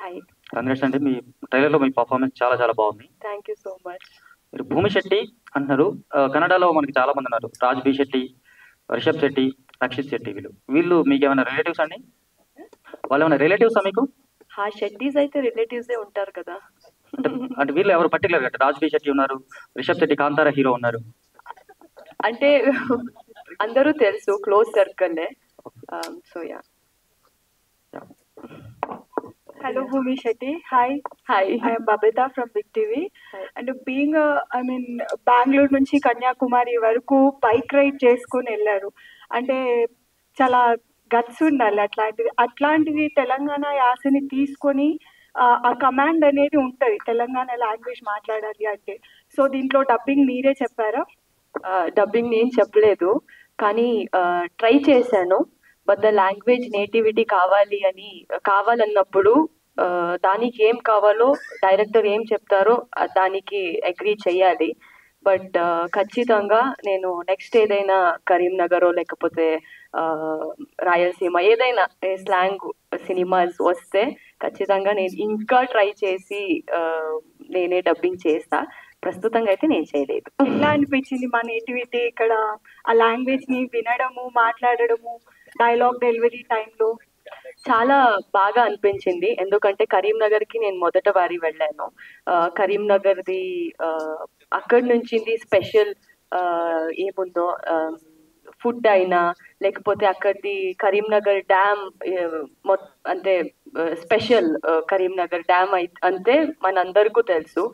Hi. Congrats అండి. మీ ట్రైలర్‌లో మీ performance చాలా చాలా బాగుంది. Thank you so much. మీరు భూమి శెట్టి అంటున్నారు. కన్నడలో మనకి చాలా మంది ఉన్నారు. రాజ్ బి శెట్టి, రిషబ్ శెట్టి, రక్షిత్ శెట్టి వీళ్ళు మీకేమైనా రిలేటివ్స్ అండి? వాళ్ళేమైనా రిలేటివ్సా మీకు? షెట్టీస్ అయితే రిలేటివ్సే ఉంటారు కదా. అంటే అంటే వీళ్ళు ఎవరు పర్టికులర్‌గా అంటే రాజ్ బి శెట్టి ఉన్నారు, రిషబ్ శెట్టి కాంతారా హీరో ఉన్నారు. అంటే అందరూ తెలుసు, క్లోజ్ సర్కిల్లే. So yeah. Hello, Bhumi Shetty. Hi. Hi. I am Babita from Big TV. Hi. And being Bengaluru నుంచి కన్యాకుమారి వరకు బైక్ రైడ్ చేసుకొని వెళ్ళారు అంటే చాలా గట్స్ ఉండాలి. అట్లాంటిది తెలంగాణ యాసని తీసుకొని ఆ కమాండ్ అనేది ఉంటుంది తెలంగాణ లాంగ్వేజ్ మాట్లాడాలి అంటే. సో దీంట్లో డబ్బింగ్ మీరే చెప్పారా? డబ్బింగ్ నేను చెప్పలేదు, కానీ ట్రై చేశాను. బట్ ద లాంగ్వేజ్ నేటివిటీ కావాలన్నప్పుడు దానికి ఏం కావాలో డైరెక్టర్ ఏం చెప్తారో దానికి అగ్రీ చేయాలి. బట్ ఖచ్చితంగా నేను నెక్స్ట్ ఏదైనా కరీంనగర్ లేకపోతే రాయలసీమ ఏదైనా స్లాంగ్ సినిమాస్ వస్తే ఖచ్చితంగా నేను ఇంకా ట్రై చేసి నేనే డబ్బింగ్ చేస్తా. ప్రస్తుతంగా అయితే నేను చేయలేదు. ఎలా అనిపించింది మా నేటివిటీ ఇక్కడ ఆ లాంగ్వేజ్ ని వినడము, మాట్లాడడము, డైలాగ్ డెలివరీ టైంలో? చాలా బాగా అనిపించింది, ఎందుకంటే కరీంనగర్కి నేను మొదట వారి వెళ్ళాను. కరీంనగర్ది అక్కడి నుంచి స్పెషల్ ఏముందో ఫుడ్ అయినా లేకపోతే అక్కడిది కరీంనగర్ డ్యామ్ అంటే స్పెషల్ కరీంనగర్ డ్యామ్ అంటే మనందరికీ తెలుసు.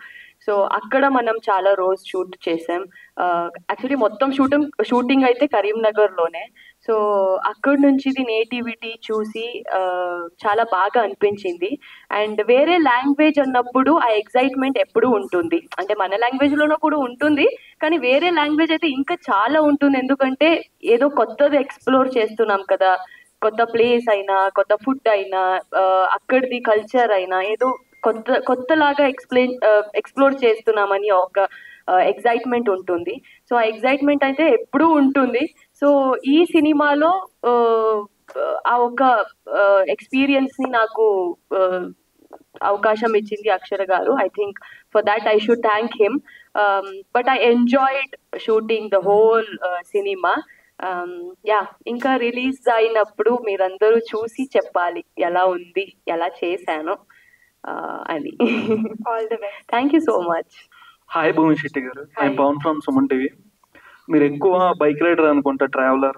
సో అక్కడ మనం చాలా రోజు షూట్ చేసాం. యాక్చువల్లీ మొత్తం షూటింగ్ అయితే కరీంనగర్లోనే. సో అక్కడి నుంచి నేటివిటీ చూసి చాలా బాగా అనిపించింది. అండ్ వేరే లాంగ్వేజ్ అన్నప్పుడు ఆ ఎక్సైట్మెంట్ ఎప్పుడూ ఉంటుంది. అంటే మన లాంగ్వేజ్లోనూ కూడా ఉంటుంది, కానీ వేరే లాంగ్వేజ్ అయితే ఇంకా చాలా ఉంటుంది. ఎందుకంటే ఏదో కొత్తది ఎక్స్ప్లోర్ చేస్తున్నాం కదా. కొత్త ప్లేస్ అయినా, కొత్త ఫుడ్ అయినా, అక్కడిది కల్చర్ అయినా ఏదో కొత్తలాగా ఎక్స్ప్లోర్ చేస్తున్నామని ఒక ఎక్సైట్మెంట్ ఉంటుంది. సో ఆ ఎక్సైట్మెంట్ అయితే ఎప్పుడూ ఉంటుంది. సో ఈ సినిమాలో ఆ ఒక ఎక్స్పీరియన్స్ని నాకు అవకాశం ఇచ్చింది Akshara garu. I think for that I should thank him. But I enjoyed shooting the whole cinema. Yeah, ఇంకా రిలీజ్ అయినప్పుడు మీరందరూ చూసి చెప్పాలి ఎలా ఉంది, ఎలా చేశాను అని. All the best. Thank you so much. Hi Bhumi Shetty garu, I'm Pavan from Suman TV. మీరు ఎక్కువ బైక్ రైడర్ అనుకుంటా, ట్రావెలర్.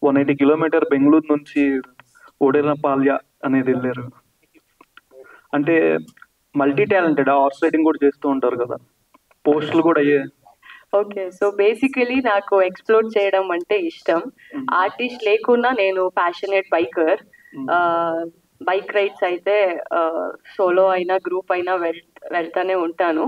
180 కిలోమీటర్ బెంగళూరు నుంచి ఓడెరపాల్య అనేది వెళ్ళారు. అంటే మల్టీ టాలెంటెడ్, హార్స్ రైడింగ్ కూడా చేస్తూ ఉంటారు కదా, పోస్టులు కూడా అయ్యే. ఓకే, సో బేసికలీ నాకు ఎక్స్ప్లోర్ చేయడం అంటే ఇష్టం. ఆర్టిస్ట్ లేకున్నా నేను ప్యాషనేట్ బైకర్. బైక్ రైడ్స్ అయితే సోలో అయినా గ్రూప్ అయినా వెళ్తానే ఉంటాను.